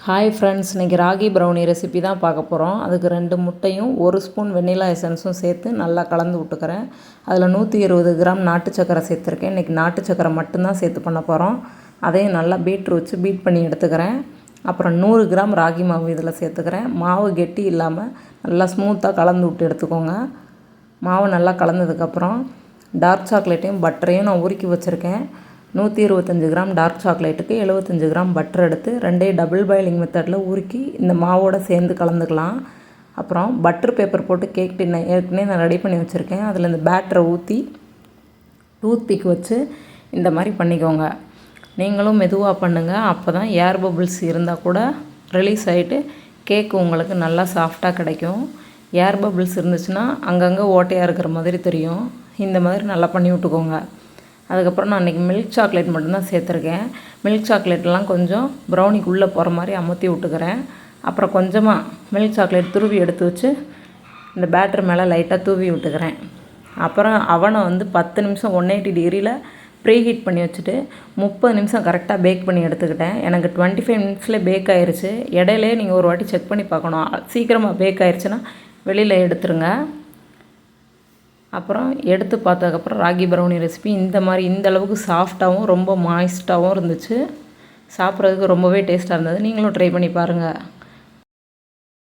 Hi friends, இன்றைக்கி ragi brownie recipe தான் பார்க்க போகிறோம். அதுக்கு 2 முட்டையும் 1 ஸ்பூன் வெண்ணிலா எசன்ஸும் சேர்த்து நல்லா கலந்து விட்டுக்கிறேன். அதில் 120 கிராம் நாட்டு சக்கரை சேர்த்துருக்கேன். இன்றைக்கி நாட்டு சக்கரை மட்டும்தான் சேர்த்து பண்ண போகிறோம். அதையும் நல்லா பீட்ரு வச்சு பீட் பண்ணி எடுத்துக்கிறேன். அப்புறம் 100 கிராம் ராகி மாவு இதில் சேர்த்துக்கிறேன். மாவு கெட்டி இல்லாமல் நல்லா ஸ்மூத்தாக கலந்து விட்டு எடுத்துக்கோங்க. மாவு நல்லா கலந்ததுக்கப்புறம் டார்க் சாக்லேட்டையும் பட்டரையும் நான் உருக்கி வச்சுருக்கேன். 125 கிராம் டார்க் சாக்லேட்டுக்கு 75 கிராம் பட்டர் எடுத்து 2 டபுள் பாயிலிங் மெத்தடில் உருக்கி இந்த மாவோடு சேர்ந்து கலந்துக்கலாம். அப்புறம் பட்டர் பேப்பர் போட்டு கேக் டின்னை ஏற்கனவே நான் ரெடி பண்ணி வச்சுருக்கேன். அதில் இந்த பேட்டரை ஊற்றி டூத் பிக் வச்சு இந்த மாதிரி பண்ணிக்கோங்க. நீங்களும் மெதுவாக பண்ணுங்கள். அப்போ தான் ஏர் பபிள்ஸ் இருந்தால் கூட ரிலீஸ் ஆகிட்டு கேக்கு உங்களுக்கு நல்லா சாஃப்டாக கிடைக்கும். ஏர் பபிள்ஸ் இருந்துச்சுன்னா அங்கங்கே ஓட்டையாக இருக்கிற மாதிரி தெரியும். இந்த மாதிரி நல்லா பண்ணி விட்டுக்கோங்க. அதுக்கப்புறம் நான் இன்றைக்கி மில்க் சாக்லேட் மட்டும்தான் சேர்த்துருக்கேன். மில்க் சாக்லேட்லாம் கொஞ்சம் ப்ரௌனிக்கு உள்ளே போகிற மாதிரி அமுத்தி விட்டுக்கிறேன். அப்புறம் கொஞ்சமாக மில்க் சாக்லேட் துருவி எடுத்து வச்சு இந்த பேட்டர் மேலே லைட்டாக தூவி விட்டுக்கிறேன். அப்புறம் அவனை 10 நிமிஷம் 180 டிகிரியில் ப்ரீ ஹீட் பண்ணி வச்சுட்டு 30 நிமிஷம் கரெக்டாக பேக் பண்ணி எடுத்துக்கிட்டேன். எனக்கு 25 மினிட்ஸில் பேக் ஆயிடுச்சு. இடையிலே நீங்கள் ஒரு வாட்டி செக் பண்ணி பார்க்கணும். சீக்கிரமாக பேக் ஆயிடுச்சுன்னா வெளியில் எடுத்துருங்க. அப்புறம் எடுத்து பார்த்ததுக்கப்புறம் ராகி ப்ரௌனி ரெசிபி இந்த அளவுக்கு சாஃப்டாகவும் ரொம்ப மாய்ஸ்டாகவும் இருந்துச்சு. சாப்பிட்றதுக்கு ரொம்பவே டேஸ்ட்டாக இருந்தது. நீங்களும் ட்ரை பண்ணி பாருங்கள்.